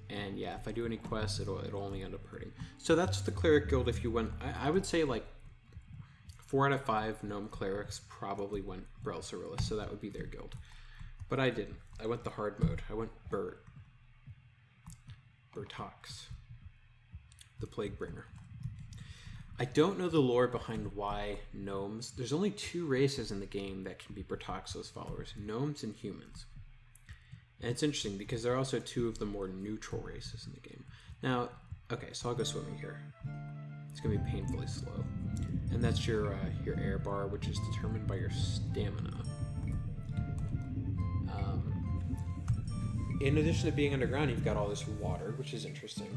And yeah, if I do any quests, it'll only end up hurting. So that's the cleric guild. If you went, I would say like 4 out of 5 gnome clerics probably went Brel Ceruleus, so that would be their guild. But I didn't. I went the hard mode. I went Bertox, the Plague Bringer. I don't know the lore behind why gnomes... There's only 2 races in the game that can be Bertoxos followers. Gnomes and humans. And it's interesting because there are also 2 of the more neutral races in the game. Now, okay, so I'll go swimming here. It's going to be painfully slow. And that's your air bar, which is determined by your stamina. In addition to being underground, you've got all this water, which is interesting.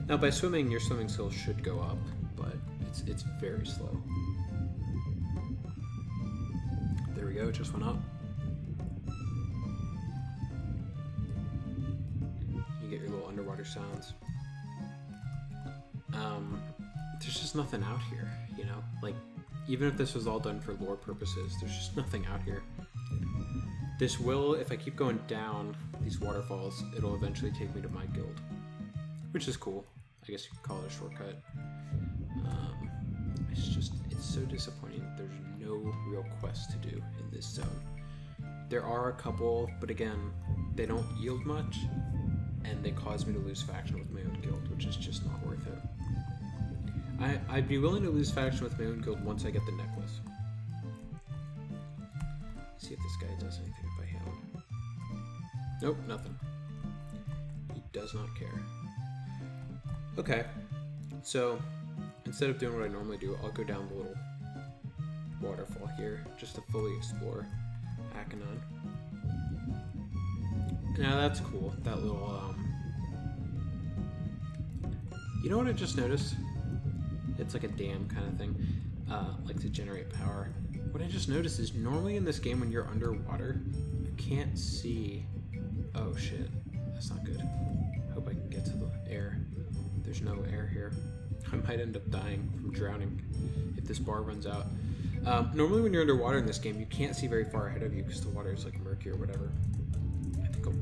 Now, by swimming, your swimming skills should go up, but it's very slow. There we go, it just went up. You get your little underwater sounds. There's just nothing out here, you know? Like, even if this was all done for lore purposes, there's just nothing out here. This will, if I keep going down these waterfalls, it'll eventually take me to my guild, which is cool. I guess you could call it a shortcut. It's so disappointing. There's no real quest to do in this zone. There are a couple, but again, they don't yield much, and they cause me to lose faction with my own guild, which is just not worth it. I'd be willing to lose faction with my own guild once I get the necklace. See if this guy does anything if I hit him. Nope, nothing. He does not care. Okay, so instead of doing what I normally do, I'll go down the little waterfall here just to fully explore Ak'anon. Now that's cool, that little, you know what I just noticed? It's like a dam kind of thing, like to generate power. What I just noticed is normally in this game when you're underwater, you can't see... Oh shit, that's not good. Hope I can get to the air. There's no air here. I might end up dying from drowning if this bar runs out. Normally when you're underwater in this game, you can't see very far ahead of you because the water is like murky or whatever. I think I'll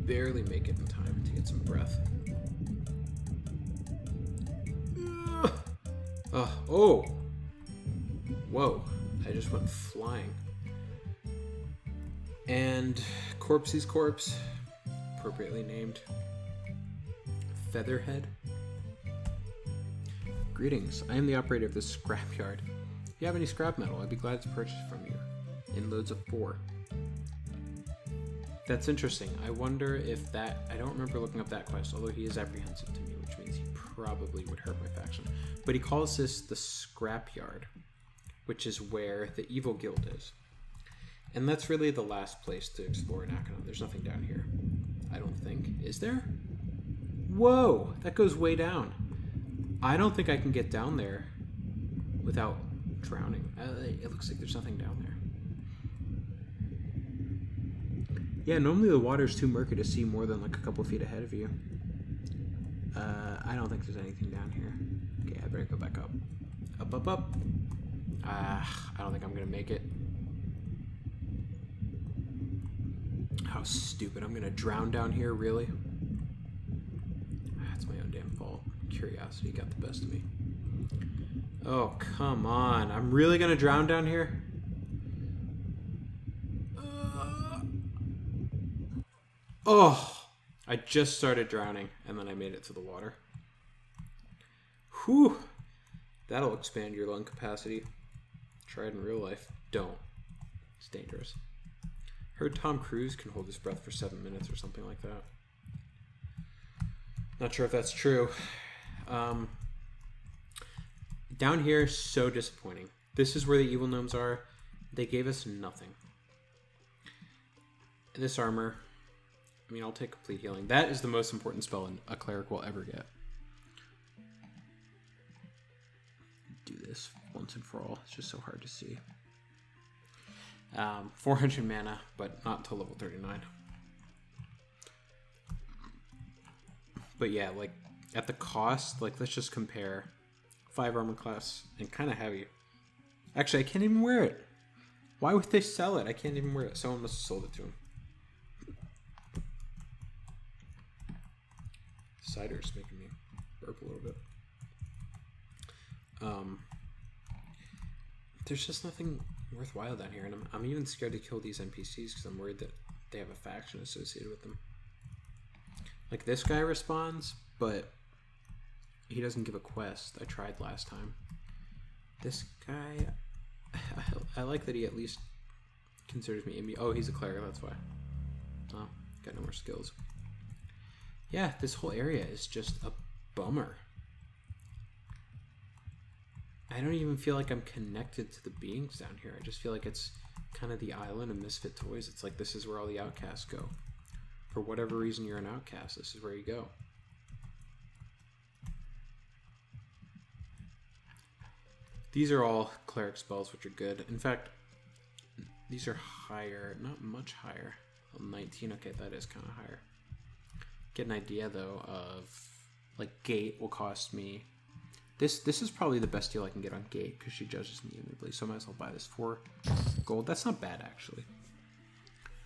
barely make it in time to get some breath. Oh! Whoa, I just went flying. And Corpsey's corpse, appropriately named Featherhead. Greetings, I am the operator of this scrapyard. If you have any scrap metal, I'd be glad to purchase from you. loads of 4. That's interesting. I wonder if that... I don't remember looking up that quest, although he is apprehensive to me, which means he probably would hurt my faction. But he calls this the Scrapyard, which is where the evil guild is. And that's really the last place to explore in Ak'anon. There's nothing down here, I don't think. Is there? Whoa! That goes way down. I don't think I can get down there without drowning. It looks like there's nothing down there. Yeah, normally the water's too murky to see more than like a couple feet ahead of you. I don't think there's anything down here. Okay, I better go back up. Up, up, up. I don't think I'm gonna make it. How stupid. I'm gonna drown down here, really? That's my own damn fault. Curiosity got the best of me. Oh, come on. I'm really gonna drown down here? Oh! I just started drowning, and then I made it to the water. Whew! That'll expand your lung capacity. Try it in real life. Don't. It's dangerous. Heard Tom Cruise can hold his breath for 7 minutes or something like that. Not sure if that's true. Down here, so disappointing. This is where the evil gnomes are. They gave us nothing. This armor, I mean, I'll take complete healing. That is the most important spell a cleric will ever get. Do this once and for all. It's just so hard to see. 400 mana, but not until level 39. But yeah, like, at the cost, like, let's just compare 5 armor class and kind of heavy. Actually, I can't even wear it. Why would they sell it? I can't even wear it. Someone must have sold it to him. Cider's making me burp a little bit. There's just nothing worthwhile down here, and I'm even scared to kill these NPCs because I'm worried that they have a faction associated with them. Like, this guy responds, but he doesn't give a quest. I tried last time. This guy, I like that he at least considers me. Oh, he's a cleric, that's why. Oh, got no more skills. Yeah, this whole area is just a bummer. I don't even feel like I'm connected to the beings down here. I just feel like it's kind of the island of misfit toys. It's like this is where all the outcasts go. For whatever reason you're an outcast, this is where you go. These are all cleric spells, which are good. In fact, these are higher, not much higher. Well, 19, okay, that is kind of higher. Get an idea, though, of, like, Gate will cost me... This is probably the best deal I can get on Gate, because she judges me immediately, so I might as well buy this for gold. That's not bad, actually.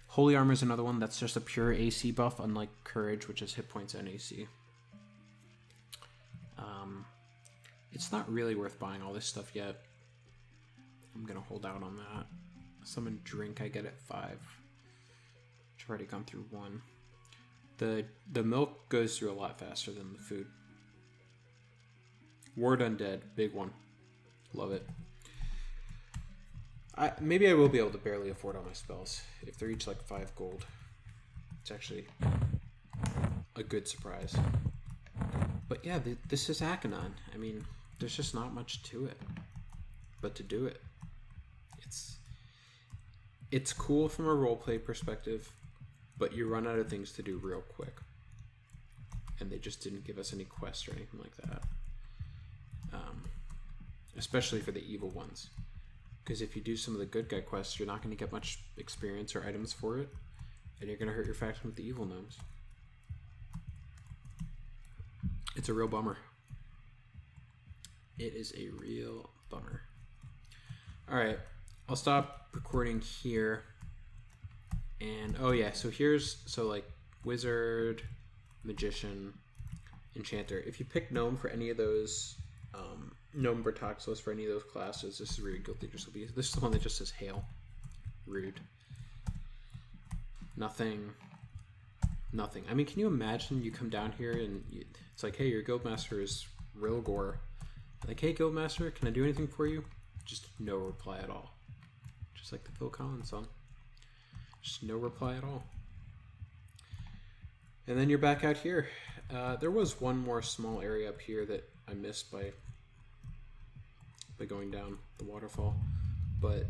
Holy Armor is another one that's just a pure AC buff, unlike Courage, which is hit points and AC. It's not really worth buying all this stuff yet. I'm going to hold out on that. Summon Drink I get at 5. I've already gone through 1. The milk goes through a lot faster than the food. Ward Undead, big one. Love it. Maybe I will be able to barely afford all my spells. If they're each like 5 gold. It's actually a good surprise. But yeah, this is Ak'anon. I mean, there's just not much to it. But to do it. It's cool from a roleplay perspective, but you run out of things to do real quick. And they just didn't give us any quests or anything like that. Especially for the evil ones. Because if you do some of the good guy quests, you're not going to get much experience or items for it. And you're going to hurt your faction with the evil gnomes. It's a real bummer. It is a real bummer. Alright, I'll stop recording here. And, oh yeah, so like, Wizard, Magician, Enchanter. If you pick Gnome for any of those, Gnome Bertoxilus for any of those classes, this is where your Guild Leaders will be. This is the one that just says Hail. Rude. Nothing. I mean, can you imagine you come down here and it's like, hey, your Guildmaster is Rilgor. Like, hey, Guildmaster, can I do anything for you? Just no reply at all. Just like the Phil Collins song. Just no reply at all. And then you're back out here. There was one more small area up here that I missed by going down the waterfall, but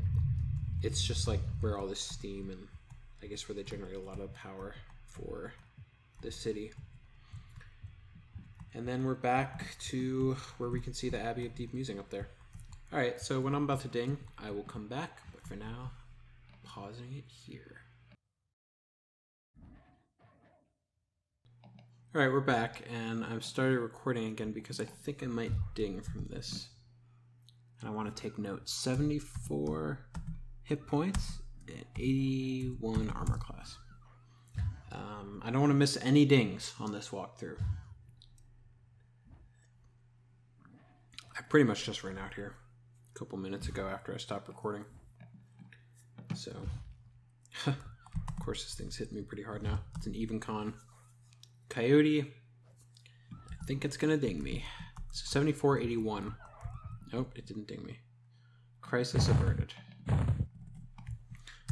it's just like where all this steam and I guess where they generate a lot of power for the city. And then we're back to where we can see the Abbey of Deep Musing up there. Alright, so when I'm about to ding, I will come back, but for now, pausing it here. Alright, we're back, and I've started recording again because I think I might ding from this. And I want to take note. 74 hit points and 81 armor class. I don't want to miss any dings on this walkthrough. I pretty much just ran out here a couple minutes ago after I stopped recording. So, of course this thing's hitting me pretty hard now. It's an even con. Coyote, I think it's gonna ding me. So 74-81. Nope, it didn't ding me. Crisis averted.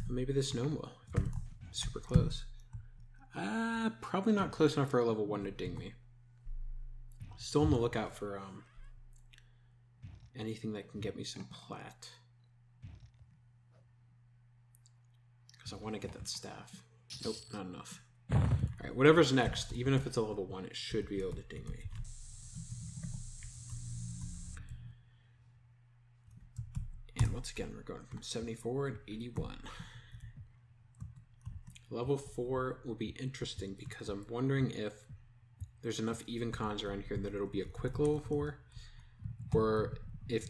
Maybe this gnome will, if I'm super close. Probably not close enough for a level 1 to ding me. Still on the lookout for anything that can get me some plat. Because I want to get that staff. Nope, not enough. Alright, whatever's next, even if it's a level 1, it should be able to ding me. And once again, we're going from 74 and 81. Level 4 will be interesting because I'm wondering if there's enough even cons around here that it'll be a quick level 4, or if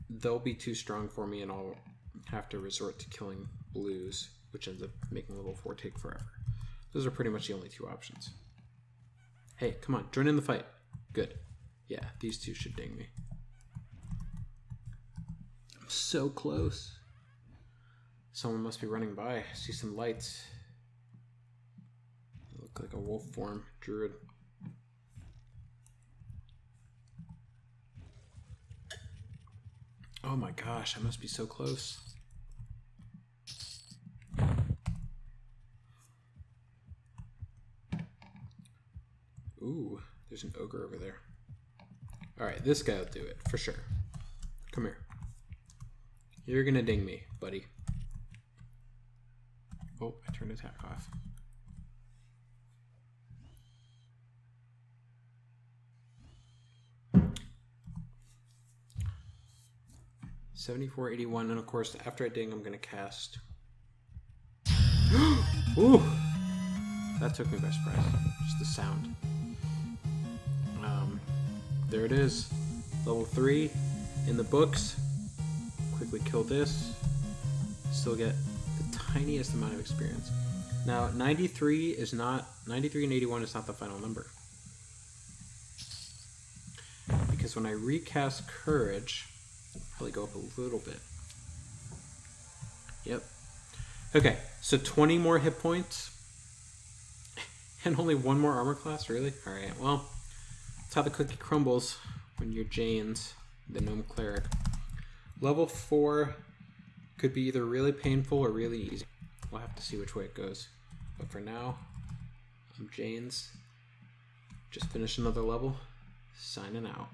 they'll be too strong for me and I'll have to resort to killing blues, which ends up making level 4 take forever. Those are pretty much the only two options. Hey, come on, join in the fight. Good. Yeah, these two should ding me. I'm so close. Someone must be running by. I see some lights. They look like a wolf form druid. Oh my gosh, I must be so close. Ooh, there's an ogre over there. Alright, this guy will do it, for sure. Come here. You're gonna ding me, buddy. Oh, I turned attack off. $74.81, and of course, after I ding, I'm gonna cast. Ooh! That took me by surprise. Just the sound. There it is. Level 3 in the books. Quickly kill this. Still get the tiniest amount of experience. Now, 93 and 81 is not the final number. Because when I recast Courage, it'll probably go up a little bit. Yep. Okay, so 20 more hit points. And only 1 more armor class? Really? Alright, well, that's how the cookie crumbles when you're Jane's, the Gnome Cleric. Level 4 could be either really painful or really easy. We'll have to see which way it goes. But for now, I'm Jane's. Just finished another level. Signing out.